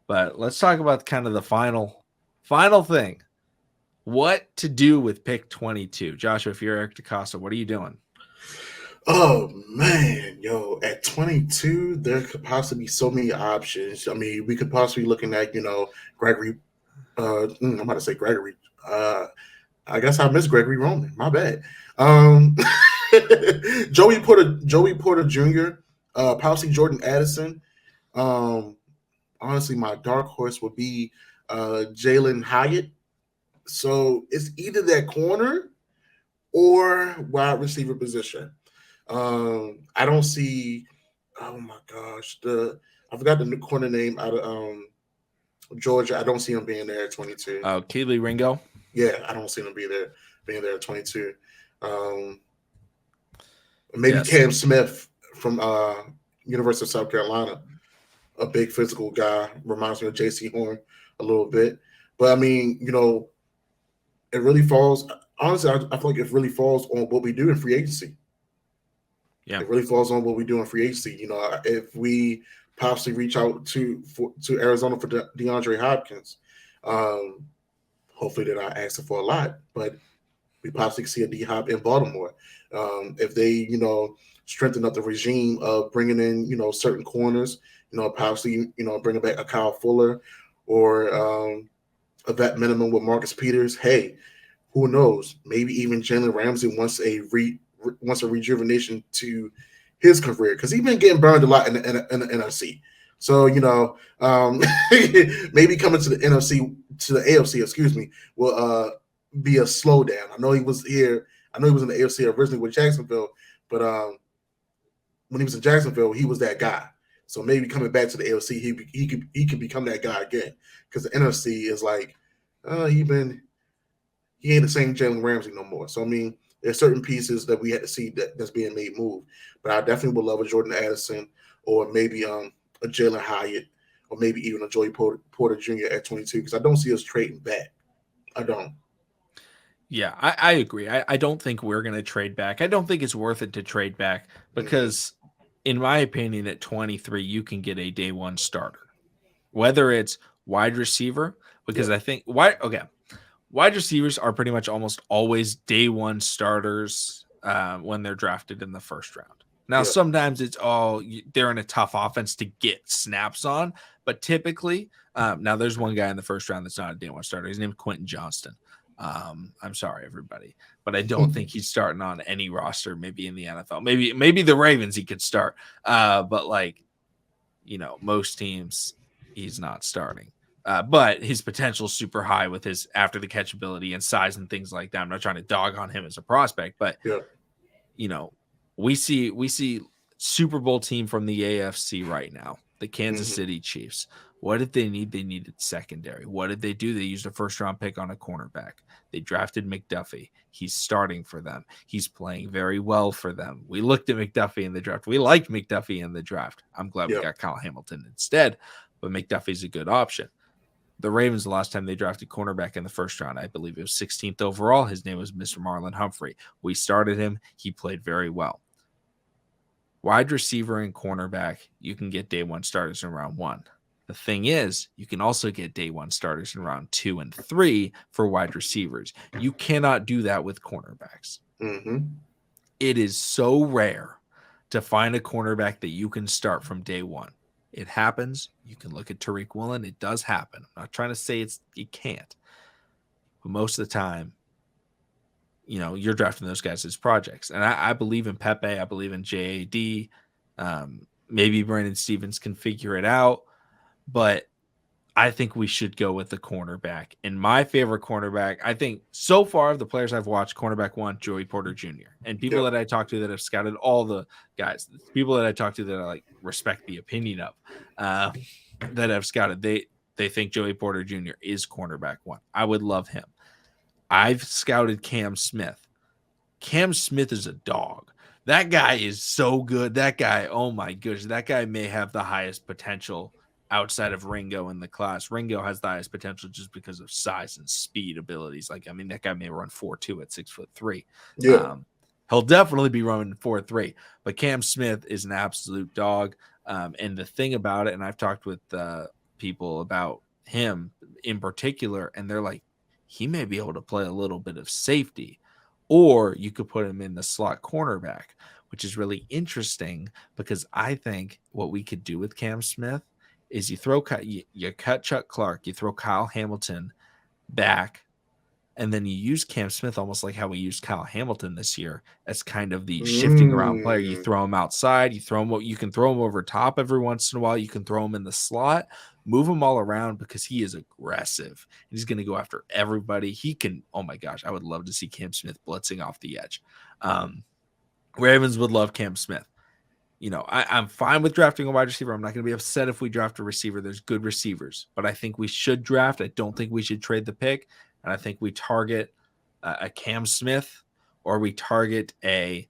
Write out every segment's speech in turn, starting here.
But let's talk about kind of the final thing. What to do with pick 22? Joshua, if you're Eric DeCosta, what are you doing? Oh man, yo, at 22, there could possibly be so many options. I mean, we could possibly be looking at, Gregory. I'm about to say Gregory. I guess I missed Gregory Roman. My bad. Um, Joey Porter Jr. Possibly Jordan Addison. Um, Honestly, my dark horse would be Jalen Hyatt. So it's either that corner or wide receiver position. I don't see. Oh my gosh, the I forgot the corner name out of Georgia. I don't see him being there at 22. Keely Ringo. Yeah, I don't see him being there at 22. Um, Maybe Yes. Cam Smith from University of South Carolina, a big physical guy, reminds me of J.C. Horn a little bit. But I mean, it really falls. Honestly, I feel like it really falls on what we do in free agency. Yeah. It really falls on what we do in free agency. If we possibly reach out to Arizona for DeAndre Hopkins, um, hopefully they're not asking for a lot, but we possibly see a D Hop in Baltimore. If they, strengthen up the regime of bringing in, certain corners, possibly, bringing back a Kyle Fuller or a vet minimum with Marcus Peters. Hey, who knows? Maybe even Jalen Ramsey wants a rejuvenation to his career because he's been getting burned a lot in the NFC. So maybe coming to the NFC to the AFC, excuse me, will be a slowdown. I know he was here. I know he was in the AFC originally with Jacksonville, but when he was in Jacksonville, he was that guy. So maybe coming back to the AFC, he could become that guy again because the NFC is like he ain't the same Jalen Ramsey no more. So I mean, there's certain pieces that we had to see that's being made move. But I definitely would love a Jordan Addison or maybe a Jalen Hyatt or maybe even a Joey Porter Jr. at 22 because I don't see us trading back. I don't. Yeah, I agree. I don't think we're going to trade back. I don't think it's worth it to trade back because, in my opinion, at 23, you can get a day one starter, whether it's wide receiver, because I think wide receivers are pretty much almost always day one starters when they're drafted in the first round. Now, sometimes they're in a tough offense to get snaps on, but typically, now there's one guy in the first round that's not a day one starter. His name is Quentin Johnston. I'm sorry, everybody, but I don't think he's starting on any roster. Maybe in the NFL, maybe the Ravens he could start. But most teams he's not starting. But his potential is super high with his after the catch ability and size and things like that. I'm not trying to dog on him as a prospect, but we see Super Bowl team from the AFC right now, the Kansas City Chiefs. What did they need? They needed secondary. What did they do? They used a first-round pick on a cornerback. They drafted McDuffie. He's starting for them. He's playing very well for them. We looked at McDuffie in the draft. We liked McDuffie in the draft. I'm glad we got Kyle Hamilton instead, but McDuffie's a good option. The Ravens, the last time they drafted cornerback in the first round, I believe it was 16th overall. His name was Mr. Marlon Humphrey. We started him. He played very well. Wide receiver and cornerback, you can get day one starters in round one. The thing is, you can also get day one starters in round 2 and 3 for wide receivers. You cannot do that with cornerbacks. It is so rare to find a cornerback that you can start from day one. It happens. You can look at Tariq Woolen. It does happen. I'm not trying to say you can't. But most of the time, you're drafting those guys as projects. And I believe in Pepe. I believe in JAD. Maybe Brandon Stevens can figure it out. But I think we should go with the cornerback. And my favorite cornerback, I think so far of the players I've watched, cornerback one, Joey Porter Jr. And people that I talk to that have scouted all the guys, people that I talk to that I respect the opinion of that have scouted, they think Joey Porter Jr. is cornerback one. I would love him. I've scouted Cam Smith. Cam Smith is a dog. That guy is so good. That guy, oh my goodness, that guy may have the highest potential outside of Ringo in the class. Ringo has the highest potential just because of size and speed abilities. That guy may run 4.2 at 6'3". He'll definitely be running 4.3. But Cam Smith is an absolute dog. And the thing about it, and I've talked with people about him in particular, and they're like, he may be able to play a little bit of safety, or you could put him in the slot cornerback, which is really interesting because I think what we could do with Cam Smith is you cut Chuck Clark, you throw Kyle Hamilton back, and then you use Cam Smith almost like how we used Kyle Hamilton this year as kind of the shifting around player. You throw him outside, you can throw him over top every once in a while. You can throw him in the slot, move him all around because he is aggressive. He's going to go after everybody. He can, oh my gosh, I would love to see Cam Smith blitzing off the edge. Ravens would love Cam Smith. I'm fine with drafting a wide receiver. I'm not going to be upset if we draft a receiver. There's good receivers, but I think we should draft. I don't think we should trade the pick. And I think we target a Cam Smith, or we target a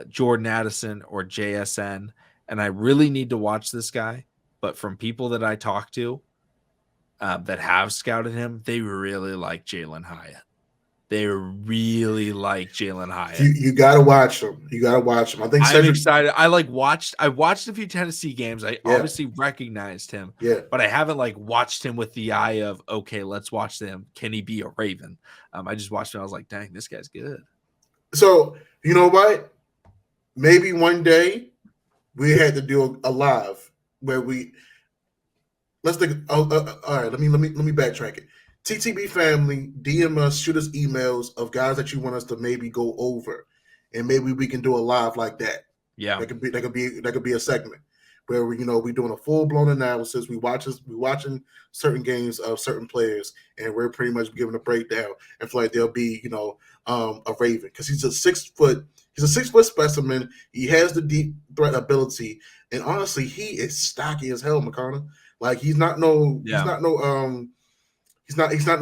Jordan Addison or JSN. And I really need to watch this guy. But from people that I talk to that have scouted him, they really like Jalen Hyatt. They really like Jalen Hyatt. You gotta watch him. I think I'm excited. I watched a few Tennessee games. I obviously recognized him. Yeah. But I haven't watched him with the eye of, okay, let's watch him. Can he be a Raven? I just watched him. I was like, dang, this guy's good. So you know what? Maybe one day we had to do a live where let's think. All right. Let me backtrack it. TTB family, DM us, shoot us emails of guys that you want us to maybe go over, and maybe we can do a live like that. Yeah, that could be a segment where we're doing a full blown analysis. We watching certain games of certain players, and we're pretty much giving a breakdown. And feel like there'll be a Raven because he's a 6 foot specimen. He has the deep threat ability, and honestly, he is stocky as hell, McConnell. He's not no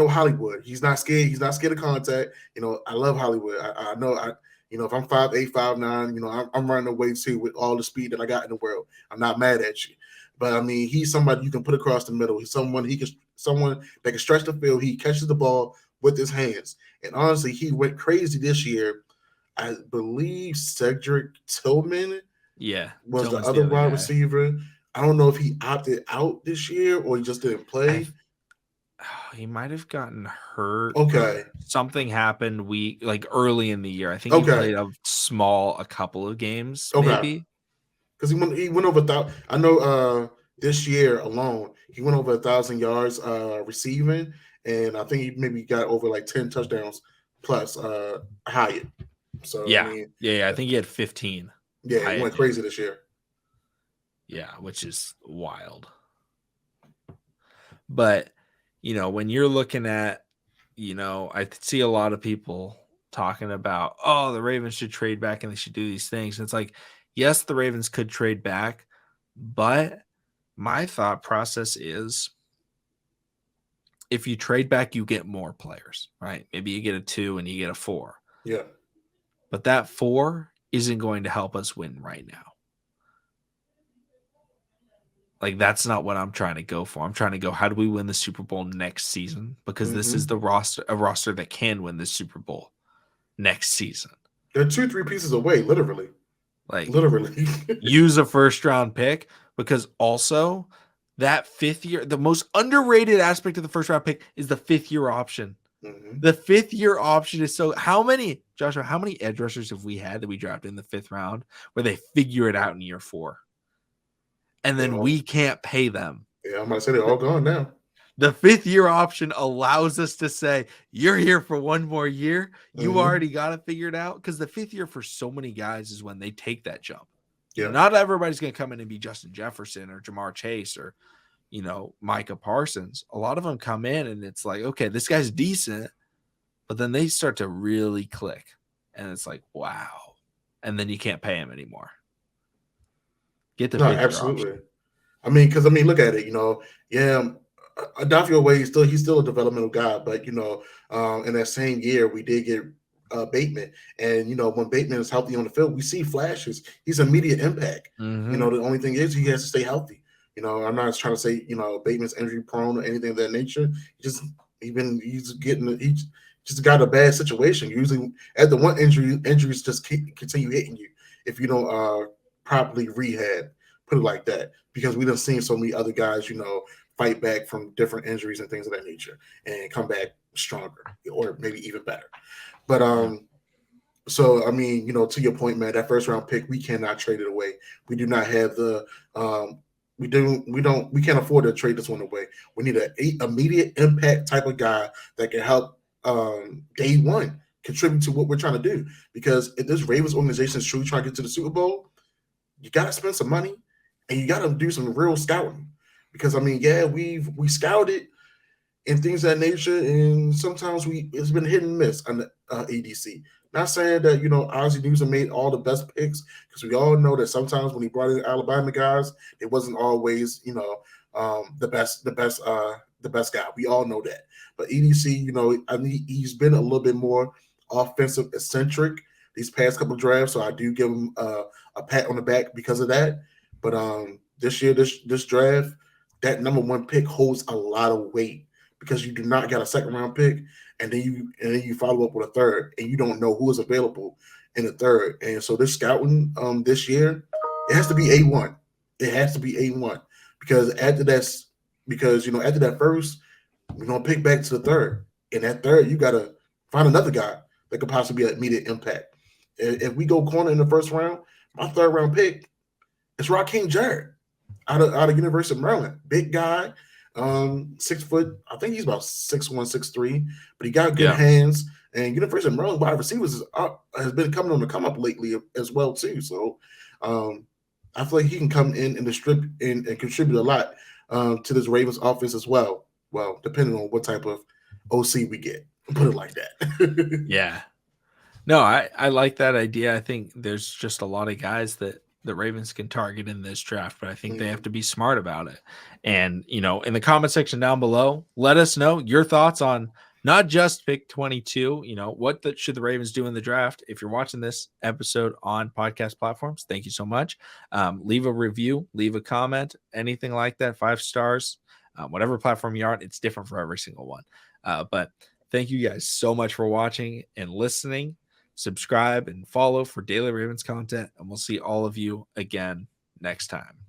Hollywood. He's not scared. He's not scared of contact. I love Hollywood. I know. If I'm 5'8", 5'9", I'm running away too with all the speed that I got in the world. I'm not mad at you, but I mean, he's somebody you can put across the middle. He's someone that can stretch the field. He catches the ball with his hands, and honestly, he went crazy this year. I believe Cedric Tillman, was the other wide receiver. I don't know if he opted out this year or he just didn't play. He might have gotten hurt. Okay. Something happened early in the year. I think he played a couple of games, maybe. Because he went over I know this year alone, he went over 1,000 yards receiving, and I think he maybe got over 10 touchdowns plus Hyatt. So yeah. I think he had 15. Yeah, he went crazy this year. Yeah, which is wild. But when you're looking at, I see a lot of people talking about, oh, the Ravens should trade back and they should do these things. And it's like, yes, the Ravens could trade back, but my thought process is if you trade back, you get more players, right? Maybe you get a 2 and you get a 4. Yeah. But that 4 isn't going to help us win right now. That's not what I'm trying to go for. I'm trying to go, how do we win the Super Bowl next season? Because this is a roster that can win the Super Bowl next season. They're 2-3 pieces away, literally. Literally. Use a first-round pick, because also that 5th year, the most underrated aspect of the first-round pick is the 5th-year option. Mm-hmm. The 5th-year option is how many edge rushers have we had that we drafted in the 5th round where they figure it out in year 4? And then we can't pay them. Yeah, I'm going to say they're all gone now. The 5th-year option allows us to say, you're here for one more year. You already got it figured out. Because the 5th year for so many guys is when they take that jump. Yeah. Not everybody's going to come in and be Justin Jefferson or Jamar Chase or, Micah Parsons. A lot of them come in and it's like, okay, this guy's decent. But then they start to really click. And it's like, wow. And then you can't pay him anymore. Get the absolutely. Option. Because look at it. Adafio Way he's still a developmental guy, but in that same year we did get Bateman, and when Bateman is healthy on the field, we see flashes. He's immediate impact. Mm-hmm. The only thing is he has to stay healthy. I'm not trying to say Bateman's injury prone or anything of that nature. He's just got a bad situation. Usually, at the one injuries just continue hitting you if you don't properly rehab, put it like that, because we done seen so many other guys, fight back from different injuries and things of that nature and come back stronger or maybe even better. But Yeah. so I mean, to your point, man, that first round pick, we cannot trade it away. We do not have the we can't afford to trade this one away. We need an immediate impact type of guy that can help day one contribute to what we're trying to do. Because if this Ravens organization is truly trying to get to the Super Bowl, you got to spend some money and you got to do some real scouting. Because I mean, yeah, we scouted and things of that nature, and sometimes it's been hit and miss on the ADC. Not saying that Ozzie Newsome made all the best picks, because we all know that sometimes when he brought in Alabama guys, it wasn't always the best guy. We all know that. But EDC, I mean, he's been a little bit more offensive eccentric these past couple of drafts, so I do give him a pat on the back because of that. But this year, this draft, that number one pick holds a lot of weight, because you do not get a second round pick, and then you follow up with a third, and you don't know who is available in the third. And so this scouting this year, it has to be A1. It has to be A1, because after that first, we're gonna pick back to the third. And that third, you gotta find another guy that could possibly be an immediate impact. If we go corner in the first round, my third round pick is Raheem Jarrett out of University of Maryland. Big guy, 6 foot. I think he's about 6'1", 6'3", but he got good hands. And University of Maryland wide receivers has been coming on the come up lately as well too. So I feel like he can come in and distribute and contribute a lot to this Ravens offense as well. Well, depending on what type of OC we get, put it like that. Yeah. No, I like that idea. I think there's just a lot of guys that the Ravens can target in this draft, but I think they have to be smart about it. And, in the comment section down below, let us know your thoughts on not just pick 22, what should the Ravens do in the draft? If you're watching this episode on podcast platforms, thank you so much. Leave a review, leave a comment, anything like that, 5 stars, whatever platform you're on, it's different for every single one. But thank you guys so much for watching and listening. Subscribe and follow for daily Ravens content, and we'll see all of you again next time.